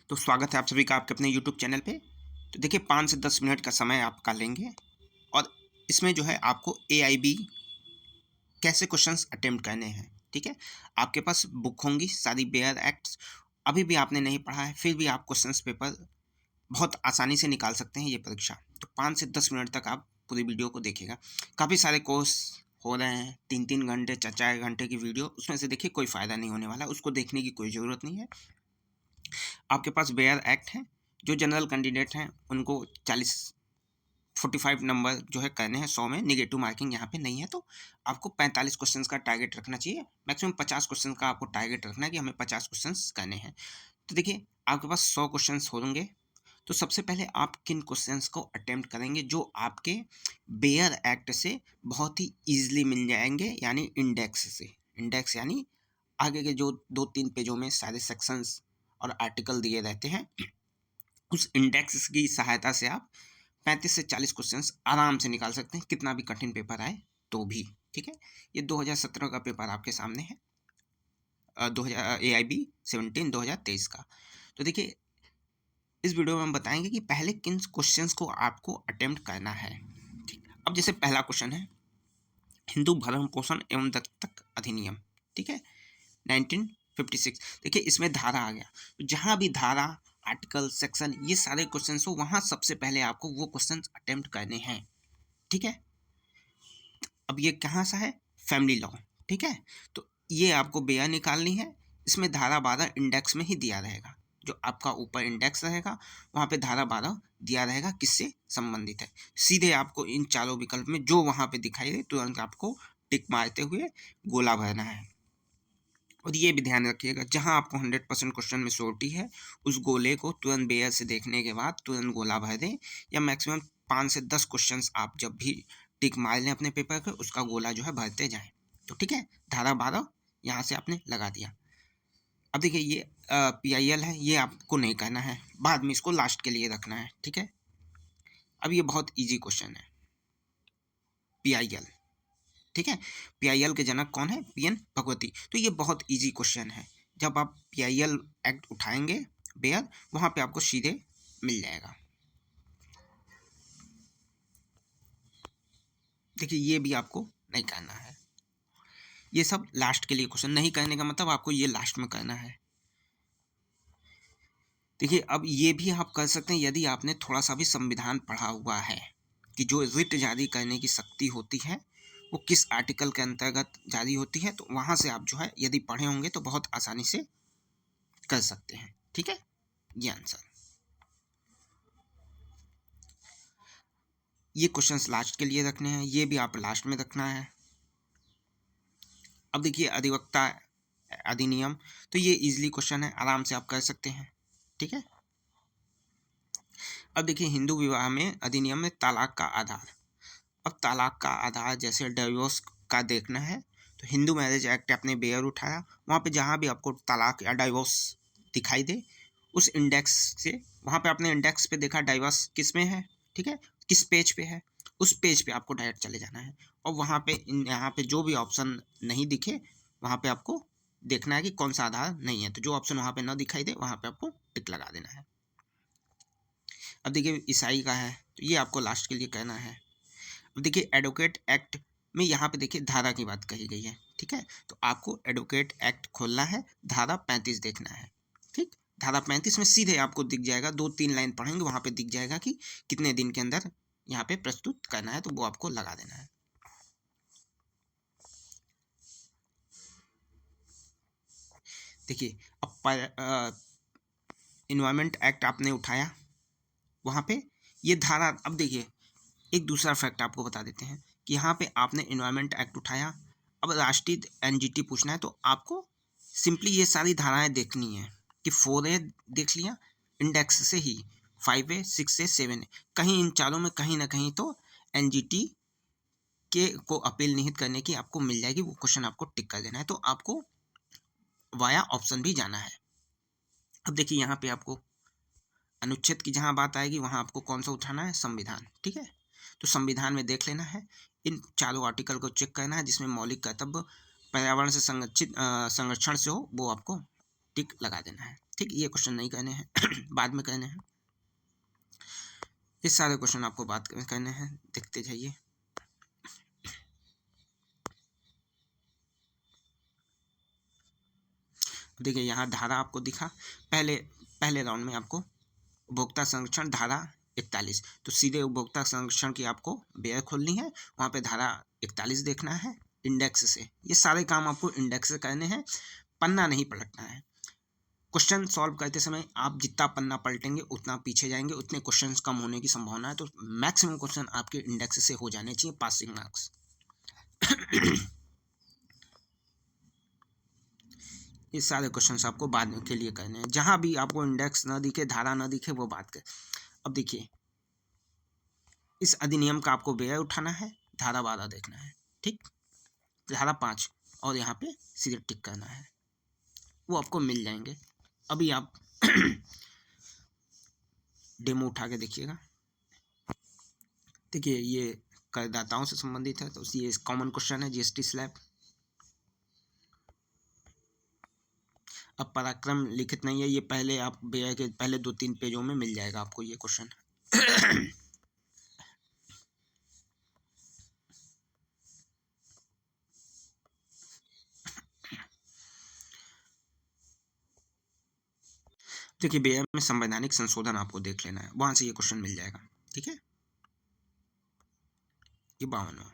तो स्वागत है आप सभी का आपके अपने यूट्यूब चैनल पे। तो देखिए 5 से 10 मिनट का समय आपका लेंगे और इसमें जो है आपको एआईबी कैसे क्वेश्चंस अटेम्प्ट करने हैं, ठीक है। आपके पास बुक होंगी सारी बेयर एक्ट्स, अभी भी आपने नहीं पढ़ा है फिर भी आप क्वेश्चंस पेपर बहुत आसानी से निकाल सकते हैं ये परीक्षा। तो 5 से 10 मिनट तक आप पूरी वीडियो को देखिएगा। काफ़ी सारे कोर्स हो रहे हैं, 3-3 घंटे 4-4 घंटे की वीडियो, उसमें से देखिए कोई फ़ायदा नहीं होने वाला, उसको देखने की कोई ज़रूरत नहीं है। आपके पास बेयर एक्ट है, जो जनरल कैंडिडेट हैं उनको 45 नंबर जो है करने हैं 100 में, निगेटिव मार्किंग यहाँ पे नहीं है। तो आपको 45 क्वेश्चंस का टारगेट रखना चाहिए, मैक्सिमम 50 क्वेश्चन का आपको टारगेट रखना है कि हमें 50 क्वेश्चंस करने हैं। तो देखिए आपके पास 100 क्वेश्चंस होंगे। तो सबसे पहले आप किन क्वेश्चंस को अटेम्प्ट करेंगे जो आपके बेयर एक्ट से बहुत ही ईजिली मिल जाएंगे, यानी इंडेक्स से। इंडेक्स यानी आगे के जो 2-3 पेजों में सारे सेक्शंस और आर्टिकल दिए रहते हैं, उस इंडेक्स की सहायता से आप 35 से 40 क्वेश्चंस आराम से निकाल सकते हैं, कितना भी कठिन पेपर आए तो भी, ठीक है। ये 2017 का पेपर आपके सामने है, 2000 AIB 17 2023 का। तो देखिए इस वीडियो में हम बताएंगे कि पहले किन क्वेश्चंस को आपको अटेम्प्ट करना है। ठीक, अब जैसे पहला क्वेश्चन है हिंदू भरण पोषण एवं दत्तक अधिनियम, ठीक है, 1956। देखिए इसमें धारा आ गया, तो जहाँ भी धारा, आर्टिकल, सेक्शन, ये सारे क्वेश्चन हो वहाँ सबसे पहले आपको वो क्वेश्चन अटेम्प्ट करने हैं, ठीक है। अब ये कहाँ सा है, फैमिली लॉ, ठीक है। तो ये आपको बेया निकालनी है। इसमें धारा 12 इंडेक्स में ही दिया रहेगा, जो आपका ऊपर इंडेक्स रहेगा वहाँ पे धारा 12 दिया रहेगा किससे संबंधित है। सीधे आपको इन चारों विकल्प में जो वहाँ पे दिखाई दे तुरंत आपको टिक मारते हुए गोला भरना है। और ये भी ध्यान रखिएगा, जहां आपको 100% क्वेश्चन में श्योरिटी है उस गोले को तुरंत बेयर से देखने के बाद तुरंत गोला भर दें, या मैक्सिमम 5 से 10 क्वेश्चन आप जब भी टिक मार लें अपने पेपर पर उसका गोला जो है भरते जाएं। तो ठीक है, धारा 12 यहाँ से आपने लगा दिया। अब देखिए ये PIL है, ये आपको नहीं करना है, बाद में इसको लास्ट के लिए रखना है, ठीक है। अब ये बहुत ईजी क्वेश्चन है, PIL, ठीक है। PIL के जनक कौन है, PN भगवती। तो ये बहुत इजी क्वेश्चन है, जब आप PIL एक्ट उठाएंगे बेयर, वहां पे आपको सीधे मिल जाएगा। देखिए ये भी आपको नहीं करना है, ये सब लास्ट के लिए क्वेश्चन, नहीं करने का मतलब आपको ये लास्ट में करना है। देखिए अब ये भी आप कर सकते हैं यदि आपने थोड़ा सा भी संविधान पढ़ा हुआ है, कि जो रिट जारी करने की शक्ति होती है वो किस आर्टिकल के अंतर्गत जारी होती है, तो वहाँ से आप जो है यदि पढ़े होंगे तो बहुत आसानी से कर सकते हैं, ठीक है। ये आंसर, ये क्वेश्चंस लास्ट के लिए रखने हैं, ये भी आप लास्ट में रखना है। अब देखिए अधिवक्ता अधिनियम, तो ये इजीली क्वेश्चन है, आराम से आप कर सकते हैं, ठीक है। अब देखिए हिंदू विवाह में अधिनियम में तलाक का आधार, अब तलाक का आधार जैसे डिवोर्स का देखना है तो हिंदू मैरिज एक्ट आपने बेयर उठाया, वहाँ पे जहाँ भी आपको तलाक या डाइवोर्स दिखाई दे उस इंडेक्स से, वहाँ पे आपने इंडेक्स पे देखा डाइवोर्स किस में है, ठीक है, किस पेज पे है, उस पेज पे आपको डायरेक्ट चले जाना है। और वहाँ पे यहाँ पे जो भी ऑप्शन नहीं दिखे वहाँ पे आपको देखना है कि कौन सा आधार नहीं है, तो जो ऑप्शन वहाँ पे ना दिखाई दे वहाँ पे आपको टिक लगा देना है। अब देखिए ईसाई का है तो ये आपको लास्ट के लिए कहना है। अब देखिए एडवोकेट एक्ट में यहाँ पे देखिए धारा की बात कही गई है, ठीक है। तो आपको एडवोकेट एक्ट खोलना है, धारा 35 देखना है, ठीक। धारा 35 में सीधे आपको दिख जाएगा, 2-3 लाइन पढ़ेंगे वहाँ पे दिख जाएगा कि कितने दिन के अंदर यहाँ पे प्रस्तुत करना है, तो वो आपको लगा देना है। देखिए अब इन्वायरमेंट एक्ट आपने उठाया, वहाँ पे ये धारा, अब देखिए एक दूसरा फैक्ट आपको बता देते हैं कि यहाँ पे आपने इन्वायरमेंट एक्ट उठाया, अब राष्ट्रीय NGT पूछना है तो आपको सिंपली ये सारी धाराएं देखनी है कि 4A देख लिया इंडेक्स से ही, 5A 6A 7A, कहीं इन चारों में कहीं ना कहीं तो NGT के को अपील निहित करने की आपको मिल जाएगी, वो क्वेश्चन आपको टिक कर देना है, तो आपको वाया ऑप्शन भी जाना है। अब देखिए यहाँ पे आपको अनुच्छेद की जहाँ बात आएगी वहाँ आपको कौन सा उठाना है, संविधान, ठीक है। तो संविधान में देख लेना है, इन चारों आर्टिकल को चेक करना है जिसमें मौलिक कर्तव्य पर्यावरण से संरक्षण से हो, वो आपको टिक लगा देना है। ठीक, ये क्वेश्चन नहीं करने हैं बाद में करने हैं। ये सारे क्वेश्चन आपको बात करने हैं, देखते जाइए। देखिए यहाँ धारा आपको दिखा, पहले राउंड में आपको उपभोक्ता संरक्षण धारा 41, तो सीधे उपभोक्ता संरक्षण की आपको बेयर खोलनी है, वहाँ पे धारा 41 देखना है इंडेक्स से। ये सारे काम आपको इंडेक्स से करने हैं, पन्ना नहीं पलटना है। क्वेश्चन सॉल्व करते समय आप जितना पन्ना पलटेंगे उतना पीछे जाएंगे, उतने क्वेश्चंस कम होने की संभावना है। तो मैक्सिमम क्वेश्चन आपके इंडेक्स से हो जाने चाहिए, पासिंग मार्क्स। ये सारे क्वेश्चंस आपको बाद के लिए करने हैं, जहां भी आपको इंडेक्स ना दिखे, धारा ना दिखे, वो बात कर। अब देखिए इस अधिनियम का आपको व्यय उठाना है, धारा 12 देखना है, ठीक, धारा 5 और यहाँ पे सीधे टिक करना है, वो आपको मिल जाएंगे। अभी आप डेमो उठा के देखिएगा। देखिए ये करदाताओं से संबंधित है, तो ये कॉमन क्वेश्चन है जीएसटी स्लैब। अब पराक्रम लिखित नहीं है, ये पहले आप व्यय के पहले 2-3 पेजों में मिल जाएगा आपको ये क्वेश्चन। देखिए व्यय में संवैधानिक संशोधन आपको देख लेना है, वहां से ये क्वेश्चन मिल जाएगा, ठीक है। ये 52।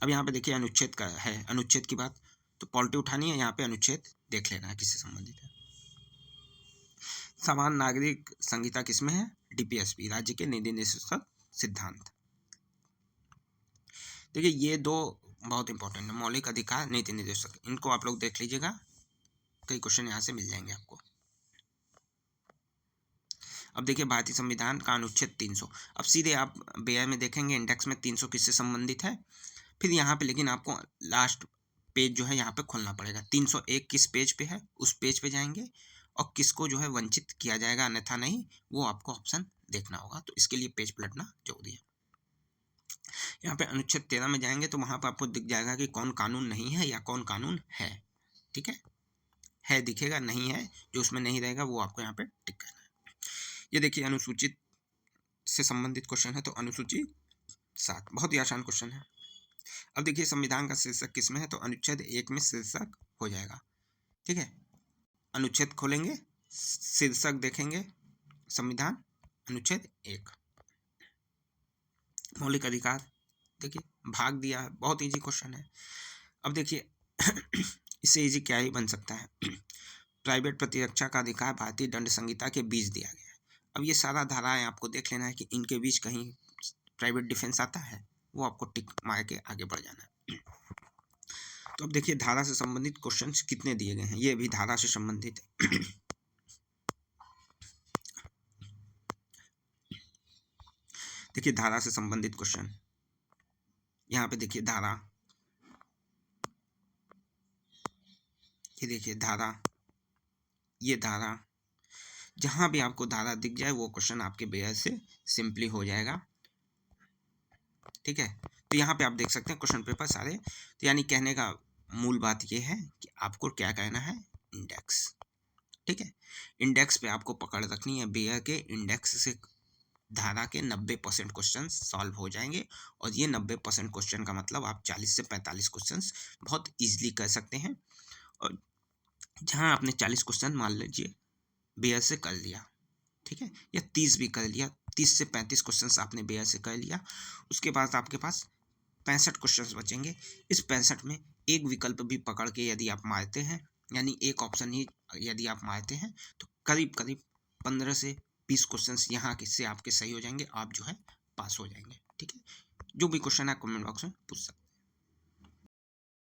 अब यहाँ पे देखिए अनुच्छेद का है, अनुच्छेद की बात, तो पॉलिटी उठानी है, यहाँ पे अनुच्छेद देख लेना है किससे संबंधित है। समान नागरिक संहिता किसमें है? डीपीएसपी, राज्य के नीति निर्देशक सिद्धांत। देखिए ये दो बहुत इंपॉर्टेंट है, मौलिक अधिकार, नीति निर्देशक, इनको आप लोग देख लीजिएगा, कई क्वेश्चन यहाँ से मिल जाएंगे आपको। अब देखिए भारतीय संविधान का अनुच्छेद 300, अब सीधे आप व्यय में देखेंगे इंडेक्स में 300 किससे संबंधित है, फिर यहाँ पे लेकिन आपको लास्ट पेज जो है यहाँ पे खोलना पड़ेगा, 301 किस पेज पे है उस पेज पे जाएंगे, और किसको जो है वंचित किया जाएगा अन्यथा नहीं, वो आपको ऑप्शन देखना होगा, तो इसके लिए पेज पलटना जरूरी है। यहाँ पे अनुच्छेद 13 में जाएंगे तो वहाँ पर आपको दिख जाएगा कि कौन कानून नहीं है या कौन कानून है, ठीक है दिखेगा, नहीं है जो उसमें नहीं रहेगा वो आपको यहाँ पे टिक करना है। ये देखिए अनुसूचित से संबंधित क्वेश्चन है, तो अनुसूची 7 बहुत ही आसान क्वेश्चन है। अब देखिए संविधान का शीर्षक किसमें है, तो अनुच्छेद 1 में शीर्षक हो जाएगा, ठीक है। अनुच्छेद खोलेंगे, शीर्षक देखेंगे, संविधान अनुच्छेद 1, मौलिक अधिकार, देखिए भाग दिया है, बहुत इजी क्वेश्चन है। अब देखिए इससे इजी क्या ही बन सकता है, प्राइवेट प्रतिरक्षा का अधिकार भारतीय दंड संहिता के बीच दिया गया है। अब ये सारा धाराएं आपको देख लेना है कि इनके बीच कहीं प्राइवेट डिफेंस आता है, वो आपको टिक मार के आगे बढ़ जाना है। तो अब देखिए धारा से संबंधित क्वेश्चंस कितने दिए गए हैं, ये भी धारा से संबंधित है। देखिए धारा से संबंधित क्वेश्चन, यहाँ पे देखिए धारा, ये देखिए धारा, ये धारा, जहां भी आपको धारा दिख जाए वो क्वेश्चन आपके बेयर से सिंपली हो जाएगा, ठीक है। तो यहाँ पे आप देख सकते हैं क्वेश्चन पेपर सारे, तो यानी कहने का मूल बात ये है कि आपको क्या कहना है, इंडेक्स, ठीक है। इंडेक्स पे आपको पकड़ रखनी है, बेयर के इंडेक्स से धारा के 90% क्वेश्चन सॉल्व हो जाएंगे, और ये 90% क्वेश्चन का मतलब आप 40 से 45 क्वेश्चन बहुत ईजिली कर सकते हैं। और जहाँ आपने 40 क्वेश्चन मान लीजिए बेयर से कर लिया, ठीक है, या 30 भी कर लिया, 30 से 35 क्वेश्चंस आपने बेयर से कर लिया, उसके बाद आपके पास 65 क्वेश्चंस बचेंगे। इस 65 में एक विकल्प भी पकड़ के यदि आप मारते हैं, यानी एक ऑप्शन ही यदि आप मारते हैं, तो करीब करीब 15 से 20 क्वेश्चंस यहाँ से आपके सही हो जाएंगे, आप जो है पास हो जाएंगे, ठीक है। जो भी क्वेश्चन है कमेंट बॉक्स में पूछ सकते हैं।